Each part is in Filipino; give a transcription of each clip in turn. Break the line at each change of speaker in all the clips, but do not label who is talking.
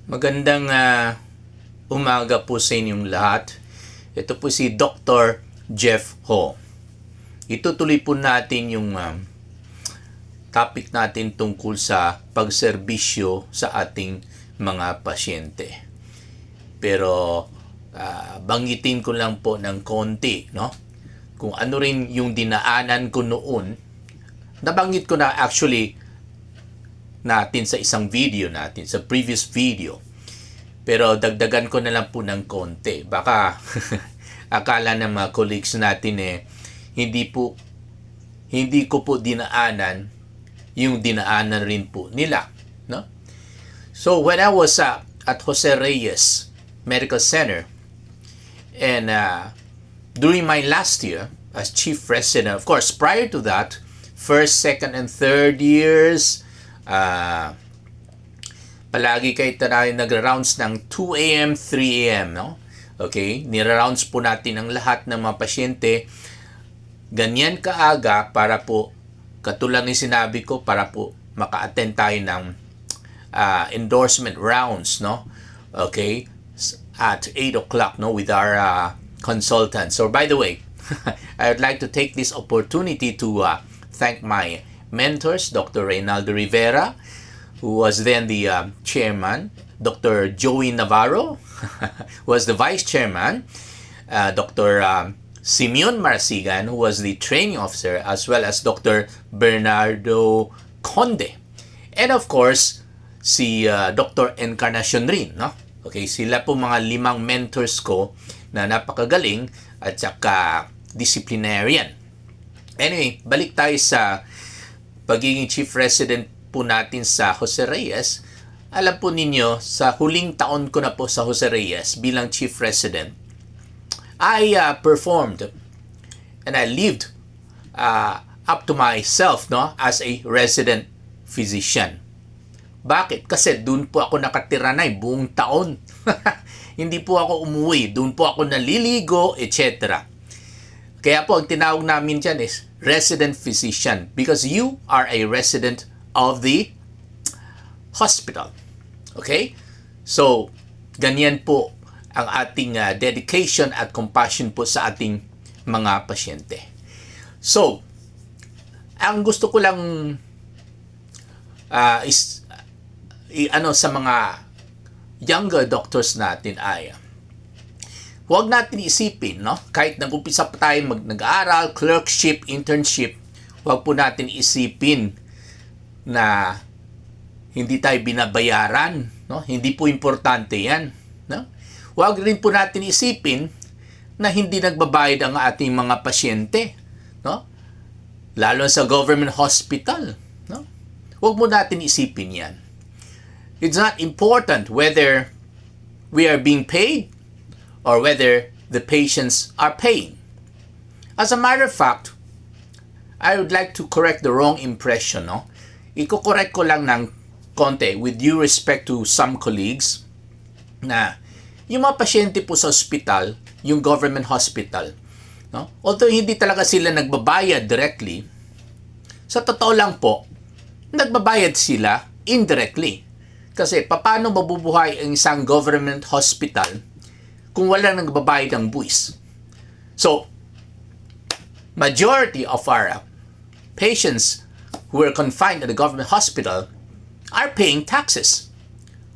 Magandang umaga po sa inyong lahat. Ito po si Dr. Jeff Ho. Itutuloy po natin yung topic natin tungkol sa pagserbisyo sa ating mga pasyente. Pero banggitin ko lang po ng konti, no? Kung ano rin yung dinaanan ko noon. Nabanggit ko na actually natin sa isang video natin, sa previous video. Pero dagdagan ko na lang po ng konti. Baka akala ng mga colleagues natin hindi ko po dinaanan yung dinaanan rin po nila, no? So when I was at Jose Reyes Medical Center, and during my last year as chief resident, of course, prior to that, first, second, and third years, palagi kayo tayo nagra-rounds ng 2 a.m., 3 a.m., no? Okay? Nira-rounds po natin ang lahat ng mga pasyente ganyan kaaga para po, katulad ng sinabi ko, para po maka-attend tayo ng endorsement rounds, no? Okay? At 8 o'clock, no? With our consultants. So, by the way, I would like to take this opportunity to thank my mentors, Dr. Reynaldo Rivera, who was then the chairman, Dr. Joey Navarro was the vice chairman, Dr. Simeon Marasigan, who was the training officer, as well as Dr. Bernardo Conde. And of course, si Dr. Encarnacion rin, no? Okay, sila po mga 5 mentors ko na napakagaling at saka disciplinarian. Anyway, balik tayo sa pagiging chief resident po natin sa Jose Reyes. Alam po ninyo, sa huling taon ko na po sa Jose Reyes bilang chief resident, I performed and I lived up to myself, no, as a resident physician. Bakit? Kasi doon po ako nakatira na buong taon. Hindi po ako umuwi. Doon po ako naliligo, etc. Kaya po, ang tinawag namin dyan is resident physician because you are a resident of the hospital. Okay? So, ganyan po ang ating dedication at compassion po sa ating mga pasyente. So, ang gusto ko lang sa mga younger doctors natin ay huwag natin isipin, no? Kahit nag-umpisa pa tayo nag-aaral, clerkship, internship, huwag po natin isipin na hindi tayo binabayaran, no? Hindi po importante 'yan, no? Huwag rin po natin isipin na hindi nagbabayad ang ating mga pasyente, no? Lalo sa government hospital, no? Huwag mo natin isipin 'yan. It's not important whether we are being paid or whether the patients are paying. As a matter of fact, I would like to correct the wrong impression, no? Iko-correct ko lang ng konti with due respect to some colleagues na yung mga pasyente po sa hospital, yung government hospital, no? Although hindi talaga sila nagbabayad directly, sa totoo lang po, nagbabayad sila indirectly. Kasi paano mabubuhay ang isang government hospital kung walang nagbabayad ng buwis? So, majority of our patients who are confined at the government hospital are paying taxes.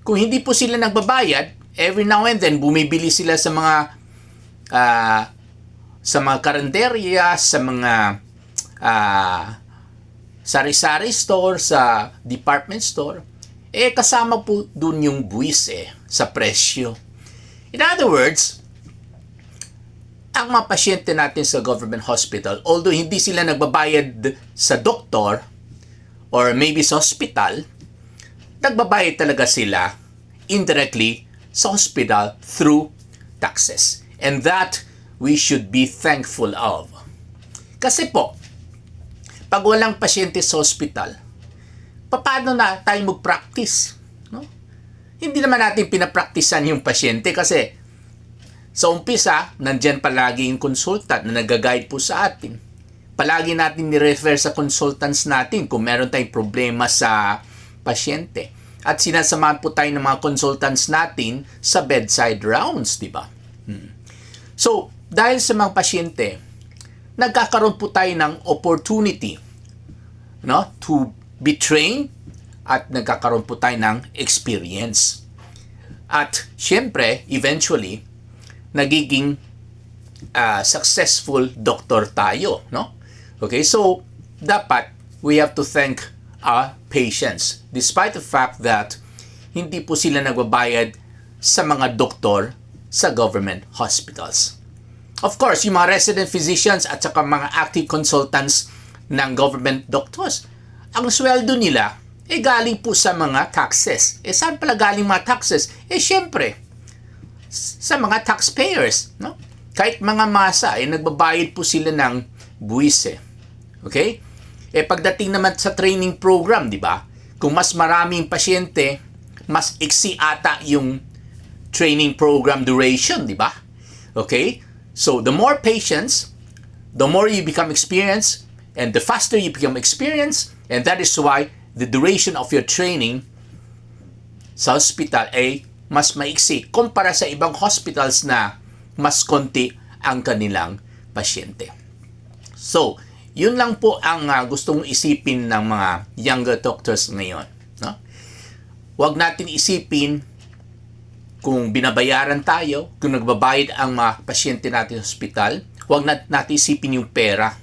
Kung hindi po sila nagbabayad, every now and then bumibili sila sa mga karinderya, sa mga sari-sari store, sa department store, kasama po dun yung buwis sa presyo. In other words, ang mga pasyente natin sa government hospital, although hindi sila nagbabayad sa doktor or maybe sa hospital, nagbabayad talaga sila indirectly sa hospital through taxes. And that we should be thankful of. Kasi po, pag walang pasyente sa hospital, paano na tayo mag-practice? No? Hindi naman natin pinapraktisan yung pasyente kasi sa umpisa, nandyan palagi yung consultant na nag-guide po sa atin. Palagi natin ni-refer sa consultants natin kung meron tayong problema sa pasyente. At sinasamahan po tayo ng mga consultants natin sa bedside rounds, di ba? So, dahil sa mga pasyente, nagkakaroon po tayo ng opportunity, no, to be trained at nagkakaroon po tayo ng experience. At syempre, eventually, nagiging successful doctor tayo, no? Okay, so dapat we have to thank our patients despite the fact that hindi po sila nagbabayad sa mga doktor sa government hospitals. Of course, yung mga resident physicians at saka mga active consultants ng government doctors, ang sweldo nila galing po sa mga taxes. Saan pala galing mga taxes? Syempre, sa mga taxpayers, no? Kahit mga masa, nagbabayad po sila ng buwis. Okay? Pagdating naman sa training program, di ba? Kung mas maraming pasyente, mas iksi ata yung training program duration, di ba? Okay? So, the more patients, the more you become experienced, and the faster you become experienced, and that is why the duration of your training sa hospital ay mas maiksi kumpara sa ibang hospitals na mas konti ang kanilang pasyente. So, yun lang po ang gustong isipin ng mga younger doctors ngayon. No? Huwag natin isipin kung binabayaran tayo, kung nagbabayad ang mga pasyente natin sa hospital. Huwag natin isipin yung pera.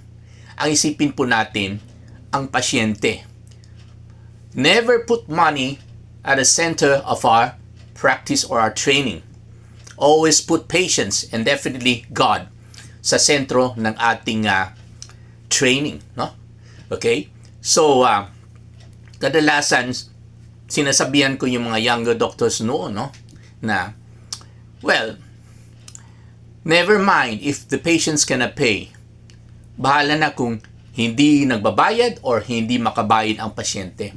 Ang isipin po natin ang pasyente. Never put money at the center of our practice or our training. Always put patients and definitely God sa sentro ng ating training, no? Okay? So, kadalasan sinasabihan ko yung mga younger doctors noon, no? Na, well, never mind if the patients cannot pay. Bahala na kung hindi nagbabayad or hindi makabayad ang pasyente.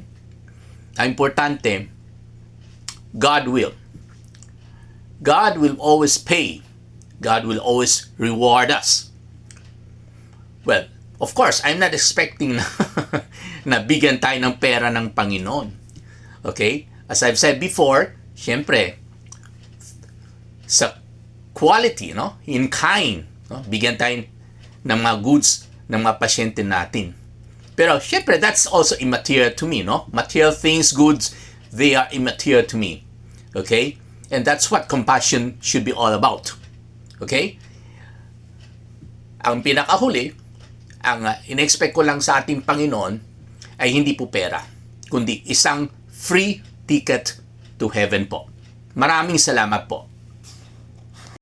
Ang importante, God will. God will always pay. God will always reward us. Well, of course, I'm not expecting na bigyan tayo ng pera ng Panginoon. Okay? As I've said before, syempre, sa quality, no? In kind, no? Bigyan tayo ng mga goods ng mga pasyente natin. Pero syempre, that's also immaterial to me, no? Material things, goods, they are immaterial to me. Okay? And that's what compassion should be all about. Okay? Ang pinakahuli, ang in-expect ko lang sa ating Panginoon ay hindi po pera, kundi isang free ticket to heaven po. Maraming salamat po.